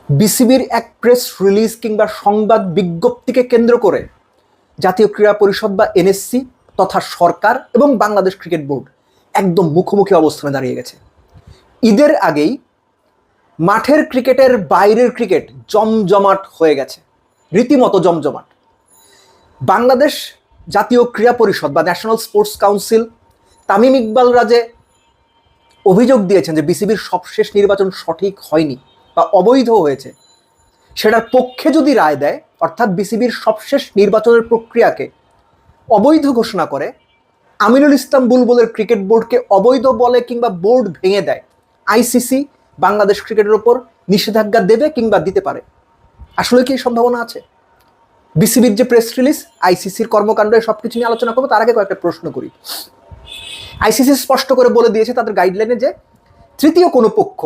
বিসিবির এক press release কিংবা সংবাদ বিজ্ঞপ্তিকে কেন্দ্র করে জাতীয় ক্রীড়া পরিষদ বা এনএসসি তথা সরকার এবং বাংলাদেশ ক্রিকেট বোর্ড একদম মুখোমুখি অবস্থানে দাঁড়িয়ে গেছে। ঈদের আগেই মাঠের ক্রিকেটের বাইরের ক্রিকেট জমজমাট হয়ে গেছে, রীতিমতো জমজমাট। বাংলাদেশ জাতীয় ক্রীড়া পরিষদ বা ন্যাশনাল স্পোর্টস কাউন্সিল তামিম ইকবালরা যে অভিযোগ দিয়েছেন যে বিসিবির সবশেষ নির্বাচন সঠিক হয়নি বা অবৈধ হয়েছে, সেটার পক্ষে যদি রায় দেয়, অর্থাৎ বিসিবির সবশেষ নির্বাচনের প্রক্রিয়াকে অবৈধ ঘোষণা করে, আমিনুল ইসলাম বুলবুলের ক্রিকেট বোর্ডকে অবৈধ বলে কিংবা বোর্ড ভেঙে দেয়, আইসিসি বাংলাদেশ ক্রিকেটের ওপর নিষেধাজ্ঞা দেবে কিংবা দিতে পারে। আসলে কি সম্ভাবনা আছে? বিসিবির যে প্রেস রিলিজ, আইসিসির কর্মকাণ্ড, সবকিছু নিয়ে আলোচনা করবো। তার আগে কয়েকটা প্রশ্ন করি। আইসিসি স্পষ্ট করে বলে দিয়েছে তাদের গাইডলাইনে যে তৃতীয় কোনো পক্ষ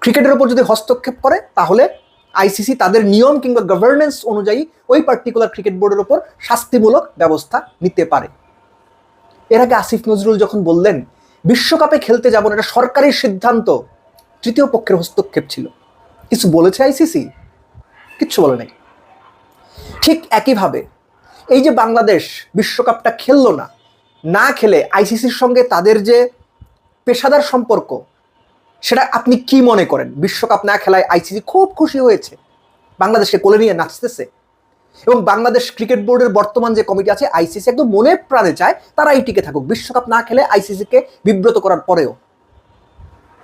ক্রিকেটের ওপর যদি হস্তক্ষেপ করে তাহলে আইসিসি তাদের নিয়ম কিংবা গভর্নেন্স অনুযায়ী ওই পার্টিকুলার ক্রিকেট বোর্ডের ওপর শাস্তিমূলক ব্যবস্থা নিতে পারে। এর আগে আসিফ নজরুল যখন বললেন বিশ্বকাপে খেলতে যাব না, এটা সরকারি সিদ্ধান্ত, তৃতীয় পক্ষের হস্তক্ষেপ ছিল, কিছু বলেছে আইসিসি? কিচ্ছু বলে নাই। ঠিক একইভাবে এই যে বাংলাদেশ বিশ্বকাপটা খেললো না, না খেলে আইসিসির সঙ্গে তাদের যে পেশাদার সম্পর্ক, সেটা আপনি কি মনে করেন? বিশ্বকাপ না খেলায় আইসিসি খুব খুশি হয়েছে, বাংলাদেশকে কোলে নিয়ে নাচতেছে, এবং বাংলাদেশ ক্রিকেট বোর্ডের বর্তমান যে কমিটি আছে, আইসিসি একদম মনে প্রাণে চায় তারাই টিকে থাকুক বিশ্বকাপ না খেলে আইসিসিকে বিব্রত করার পরেও।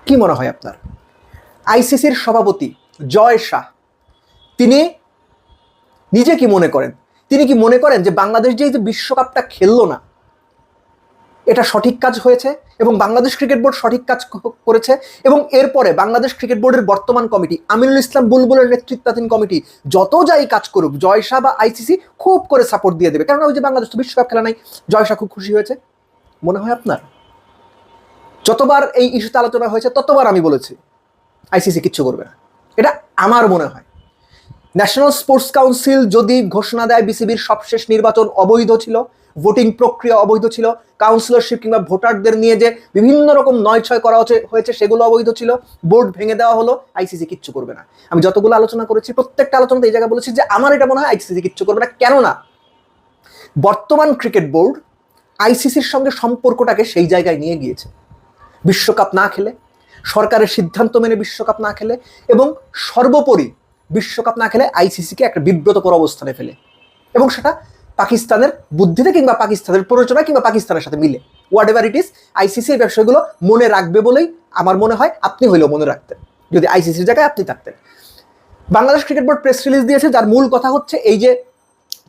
কি মনে হয় আপনার? আইসিসির সভাপতি জয় শাহ তিনি নিজে কি মনে করেন? তিনি কি মনে করেন যে বাংলাদেশ যে বিশ্বকাপটা খেললো না, এটা সঠিক কাজ হয়েছে এবং বাংলাদেশ ক্রিকেট বোর্ড সঠিক কাজ করেছে? এবং এরপরে বাংলাদেশ ক্রিকেট বোর্ডের বর্তমান কমিটি, আমিনুল ইসলাম বুলবুলের নেতৃত্বাধীন কমিটি যত যাই কাজ করুক, জয় শাহ বা আইসিসি খুব করে সাপোর্ট দিয়ে দেবে, কারণ ওই যে বাংলাদেশ তো বিশ্বকাপ খেলা নাই, জয় শাহ খুব খুশি হয়েছে। মনে হয় আপনার? যতবার এই ইস্যুতে আলোচনা হয়েছে ততবার আমি বলেছি আইসিসি কিচ্ছু করবে না, এটা আমার মনে হয়। ন্যাশনাল স্পোর্টস কাউন্সিল যদি ঘোষণা দেয় বিসিবির সবশেষ নির্বাচন অবৈধ ছিল, ভোটিং প্রক্রিয়া অবৈধ ছিল, কাউন্সিলরশিপ কিংবা ভোটারদের নিয়ে যে বিভিন্ন রকম নয়ছয় করা হয়েছে সেগুলো অবৈধ ছিল, বোর্ড ভেঙে দেওয়া হলো, আইসিসি কিচ্ছু করবে না। আমি যতগুলো আলোচনা করেছি প্রত্যেকটা আলোচনাতে এই জায়গায় বলেছি যে আমার এটা মনে হয় আইসিসি কিচ্ছু করবে না। কেননা বর্তমান ক্রিকেট বোর্ড আইসিসির সঙ্গে সম্পর্কটাকে সেই জায়গায় নিয়ে গিয়েছে, বিশ্বকাপ না খেলে, সরকারের সিদ্ধান্ত মেনে বিশ্বকাপ না খেলে, এবং সর্বোপরি বিশ্বকাপ না খেলে আইসিসিকে একটা বিব্রতকর অবস্থানে ফেলে, এবং সেটা পাকিস্তানের বুদ্ধিতে কিংবা পাকিস্তানের প্ররোচনা কিংবা পাকিস্তানের সাথে মিলে, what ever it is, ICC এই বিষয়গুলো মনে রাখবে বলেই আমার মনে হয় আপনি হইলেও মনে রাখতেন যদি আইসিসির জায়গায় আপনি থাকতেন। Bangladesh cricket board press release দিয়েছে, যার মূল কথা হচ্ছে এই যে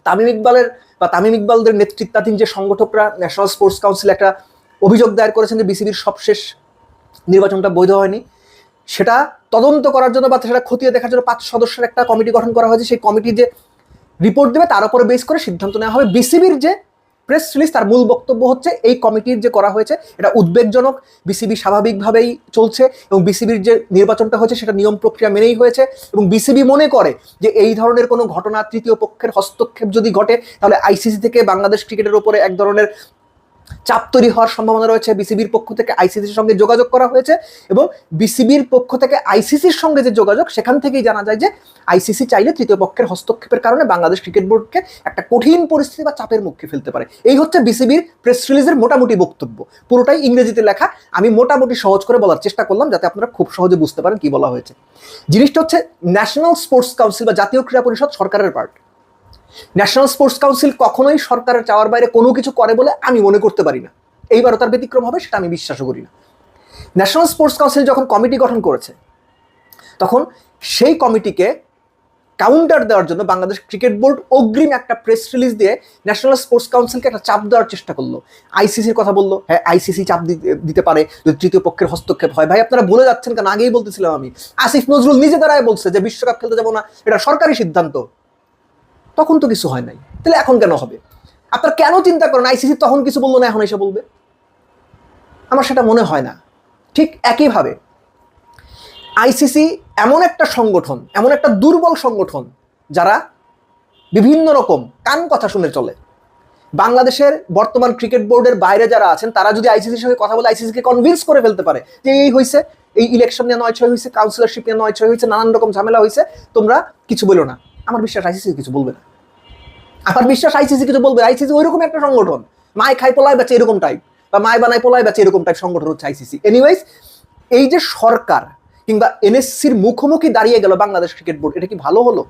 তামিম ইকবালদের নেতৃত্বাধীন যে সংগঠকরা ন্যাশনাল স্পোর্টস কাউন্সিল একটা অভিযোগ দায়ের করেছেন যে বিসিবির সবশেষ নির্বাচনটা বৈধ হয়নি, সেটা তদন্ত করার জন্য বা সেটা খতিয়ে দেখার জন্য 5 সদস্যের একটা কমিটি গঠন করা হয়েছে। সেই কমিটি যে রিপোর্ট দেবে তার উপরে বেস করে সিদ্ধান্ত নেওয়া হবে। বিসিবির যে প্রেস রিলিজ তার মূল বক্তব্য হচ্ছে এই কমিটির যে করা হয়েছে এটা উদ্বেগজনক, বিসিবি স্বাভাবিকভাবেই চলছে এবং বিসিবির যে নির্বাচনটা হয়েছে সেটা নিয়ম প্রক্রিয়া মেনেই হয়েছে, এবং বিসিবি মনে করে যে এই ধরনের কোনো ঘটনা, তৃতীয় পক্ষের হস্তক্ষেপ যদি ঘটে তাহলে আইসিসি থেকে বাংলাদেশ ক্রিকেটের উপরে এক ধরনের চাপ তৈরি হওয়ার সম্ভাবনা রয়েছে। বিসিবির পক্ষ থেকে আইসিসির সঙ্গে যোগাযোগ করা হয়েছে, এবং বিসিবির পক্ষ থেকে আইসিসির সঙ্গে যে যোগাযোগ, সেখান থেকেই জানা যায় যে আইসিসি চাইলে তৃতীয় পক্ষের হস্তক্ষেপের কারণে বাংলাদেশ ক্রিকেট বোর্ডকে একটা কঠিন পরিস্থিতি বা চাপের মুখে ফেলতে পারে। এই হচ্ছে বিসিবির প্রেস রিলিজের মোটামুটি বক্তব্য, পুরোটাই ইংরেজিতে লেখা। আমি মোটামুটি সহজ করে বলার চেষ্টা করলাম যাতে আপনারা খুব সহজে বুঝতে পারেন কি বলা হয়েছে। জিনিসটা হচ্ছে ন্যাশনাল স্পোর্টস কাউন্সিল বা জাতীয় ক্রীড়া পরিষদ সরকারের পার্ট। ন্যাশনাল স্পোর্টস কাউন্সিল কখনোই সরকারের চাওয়ার বাইরে কোনো কিছু করে বলে আমি মনে করতে পারি না, এইবারও তার ব্যতিক্রম হবে সেটা আমি বিশ্বাসও করি না। ন্যাশনাল স্পোর্টস কাউন্সিল যখন কমিটি গঠন করেছে তখন সেই কমিটিকে কাউন্টার দেওয়ার জন্য বাংলাদেশ ক্রিকেট বোর্ড অগ্রিম একটা প্রেস রিলিজ দিয়ে ন্যাশনাল স্পোর্টস কাউন্সিলকে একটা চাপ দেওয়ার চেষ্টা করলো, আইসিসির কথা বললো। হ্যাঁ, আইসিসি চাপ দিতে পারে যদি তৃতীয় পক্ষের হস্তক্ষেপ হয়। ভাই আপনারা ভুলে যাচ্ছেন কেন? আগেই বলতেছিলাম আমি, আসিফ নজরুল নিজে দ্বারাই বলছে যে বিশ্বকাপ খেলতে যাবো না, এটা সরকারি সিদ্ধান্ত। তখন তো কিছু হয় নাই, তাহলে এখন কেন হবে? আপনার কেন চিন্তা করেন আইসিসি তখন কিছু বললো না এখন এসে বলবে? আমার সেটা মনে হয় না। ঠিক একইভাবে আইসিসি এমন একটা সংগঠন, এমন একটা দুর্বল সংগঠন যারা বিভিন্ন রকম কান কথা শুনে চলে। বাংলাদেশের বর্তমান ক্রিকেট বোর্ডের বাইরে যারা আছেন তারা যদি আইসিসির সঙ্গে কথা বলে আইসিসিকে কনভিন্স করে ফেলতে পারে যে এই হয়েছে, এই ইলেকশন নিয়ে নয়-ছয় হয়েছে, কাউন্সিলরশিপ নিয়ে নয়-ছয় হয়েছে, নানান রকম ঝামেলা হয়েছে, তোমরা কিছু বলো না। আমার বিশ্বাস আইসিসি কিছু বলবে না। আমার বিশ্বাস আইসিসি কিছু বলবে। আইসিসি ওইরকম একটা সংগঠন, মায় খাই পোলায় বেচে এরকম টাইপ, বা মায় বানায় পোলায় বেচে এরকম টাইপ সংগঠন হচ্ছে আইসিসি। এনিওয়েজ, এই যে সরকার কিংবা এনএসসির মুখোমুখি দাঁড়িয়ে গেল বাংলাদেশ ক্রিকেট বোর্ড, এটা কি ভালো হলো?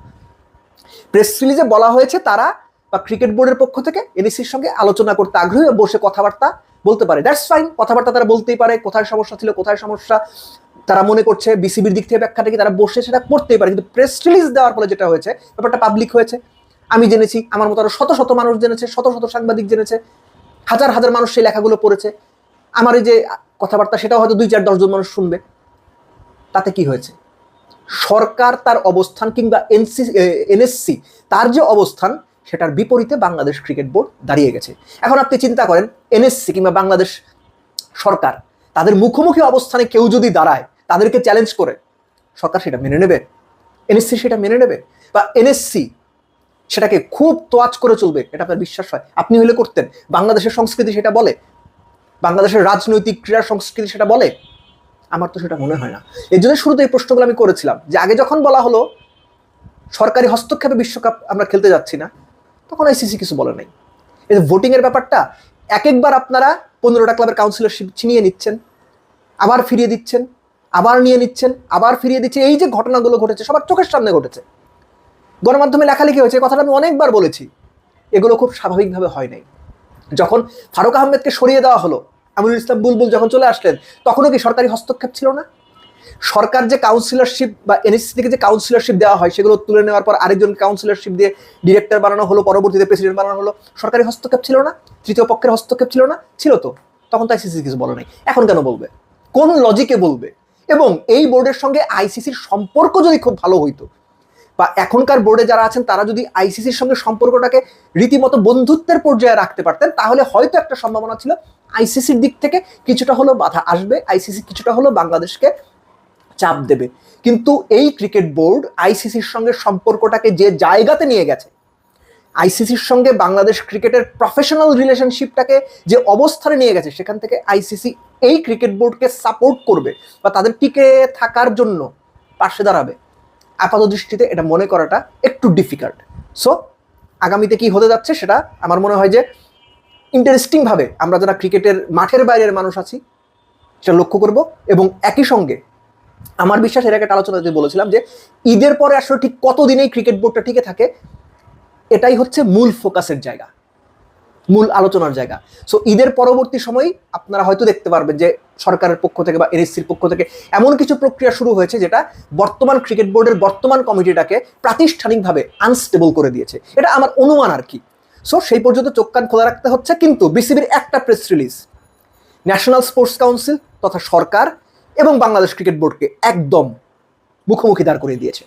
প্রেস রিলিজে বলা হয়েছে তারা বা ক্রিকেট বোর্ডের পক্ষ থেকে এনএসসির সঙ্গে আলোচনা করতে আগ্রহী, বসে কথাবার্তা বলতে পারে। দ্যাটস ফাইন, কথাবার্তা তারা বলতেই পারে। কোথায় সমস্যা ছিল, কোথায় সমস্যা তারা মনে করছে বিসিবির দিক থেকে ব্যাখ্যাটা কি, তারা বসে সেটা করতেই পারে। কিন্তু প্রেস রিলিজ দেওয়ার ফলে যেটা হয়েছে, ব্যাপারটা পাবলিক হয়েছে। আমি জেনেছি, আমার মতো আরো শত শত মানুষ জেনেছে, শত শত সাংবাদিক জেনেছে, হাজার হাজার মানুষ সেই লেখাগুলো পড়েছে। আমার এই যে কথাবার্তা, সেটাও হয়তো 2-4-10 জন মানুষ শুনবে। তাতে কি হয়েছে? সরকার তার অবস্থান কিংবা এনএসসি তার যে অবস্থান, সেটার বিপরীতে বাংলাদেশ ক্রিকেট বোর্ড দাঁড়িয়ে গেছে। এখন আপনি চিন্তা করেন, এনএসসি কিংবা বাংলাদেশ সরকার তাদের মুখোমুখি অবস্থানে কেউ যদি দাঁড়ায়, তাদেরকে চ্যালেঞ্জ করে, সরকার সেটা মেনে নেবে? এনএসসি সেটা মেনে নেবে? বা এনএসসি সেটাকে খুব তোয়াজ করে চলবে? এটা আপনার বিশ্বাস হয়? আপনি হলে করতেন? বাংলাদেশের সংস্কৃতি সেটা বলে? বাংলাদেশের রাজনৈতিক ক্রীড়া সংস্কৃতি সেটা বলে? আমার তো সেটা মনে হয় না। এই জন্য শুরুতে এই প্রশ্নগুলো আমি করেছিলাম, যে আগে যখন বলা হলো সরকারি হস্তক্ষেপে বিশ্বকাপ আমরা খেলতে যাচ্ছি না, তখন আইসিসি কিছু বলে নাই। এই যে ভোটিংয়ের ব্যাপারটা, এক একবার আপনারা 15টা ক্লাবের কাউন্সিলরশিপ ছিনিয়ে নিচ্ছেন, আবার ফিরিয়ে দিচ্ছেন, আবার নিয়ে নিচ্ছেন, আবার ফিরিয়ে দিচ্ছে। এই যে ঘটনাগুলো ঘটেছে, সবার চোখের সামনে ঘটেছে, গণমাধ্যমে লেখালেখি হয়েছে, কথাটা আমি অনেকবার বলেছি। এগুলো খুব স্বাভাবিকভাবে হয় নাই। যখন ফারুক আহমেদকে সরিয়ে দেওয়া হলো, আমিনুল ইসলাম বুলবুল যখন চলে আসলেন, তখনও কি সরকারি হস্তক্ষেপ ছিল না? সরকার যে কাউন্সিলরশিপ বা এনএসসি থেকে যে কাউন্সিলরশিপ দেওয়া হয়, সেগুলো তুলে নেওয়ার পর আরেকজন কাউন্সিলরশিপ দিয়ে ডিরেক্টর বানানো হলো, পরবর্তীতে প্রেসিডেন্ট বানানো হলো। সরকারি হস্তক্ষেপ ছিল না? তৃতীয় পক্ষের হস্তক্ষেপ ছিল না? ছিল তো। তখন তো আইসিসি কিছু বলে নাই। এখন কেন বলবে? কোন লজিকে বলবে? এবং এই বোর্ডের সঙ্গে আইসিসির সম্পর্ক যদি খুব ভালো হইতো, বা এখনকার বোর্ডে যারা আছেন তারা যদি আইসিসির সঙ্গে সম্পর্কটাকে রীতিমতো বন্ধুত্বের পর্যায়ে রাখতে পারতেন, তাহলে হয়তো একটা সম্ভাবনা ছিল আইসিসির দিক থেকে কিছুটা হলো বাধা আসবে, আইসিসি কিছুটা হলো বাংলাদেশকে চাপ দেবে। কিন্তু এই ক্রিকেট বোর্ড আইসিসির সঙ্গে সম্পর্কটাকে যে জায়গাতে নিয়ে গেছে, আইসিসির সঙ্গে বাংলাদেশ ক্রিকেটের প্রফেশনাল রিলেশনশিপটাকে যে অবস্থানে নিয়ে গেছে, সেখান থেকে আইসিসি এই ক্রিকেট বোর্ডকে সাপোর্ট করবে বা তাদের টিকে থাকার জন্য পাশে দাঁড়াবে, আপাত দৃষ্টিতে এটা মনে করাটা একটু ডিফিকাল্ট। সো আগামীতে কি হতে যাচ্ছে, সেটা আমার মনে হয় যে ইন্টারেস্টিংভাবে আমরা যারা ক্রিকেটের মাঠের বাইরের মানুষ আছি সেটা লক্ষ্য করব। এবং একই সঙ্গে আমার বিশ্বাস, এর একটা আলোচনা যে বলেছিলাম, যে ঈদের পরে আসলে ঠিক কতদিনেই ক্রিকেট বোর্ডটা টিকে থাকে, এটাই হচ্ছে মূল ফোকাসের জায়গা, মূল আলোচনার জায়গা। সো ঈদের পরবর্তী সময় আপনারা হয়তো দেখতে পারবেন যে সরকারের পক্ষ থেকে বা এনএসসির পক্ষ থেকে এমন কিছু প্রক্রিয়া শুরু হয়েছে যেটা বর্তমান ক্রিকেট বোর্ডের বর্তমান কমিটিটাকে প্রাতিষ্ঠানিকভাবে আনস্টেবল করে দিয়েছে। এটা আমার অনুমান আর কি। সো সেই পর্যন্ত চোখ কান খোলা রাখতে হচ্ছে। কিন্তু বিসিবির একটা press release national sports council তথা সরকার এবং বাংলাদেশ ক্রিকেট বোর্ডকে একদম মুখোমুখি দাঁড় করিয়ে দিয়েছে।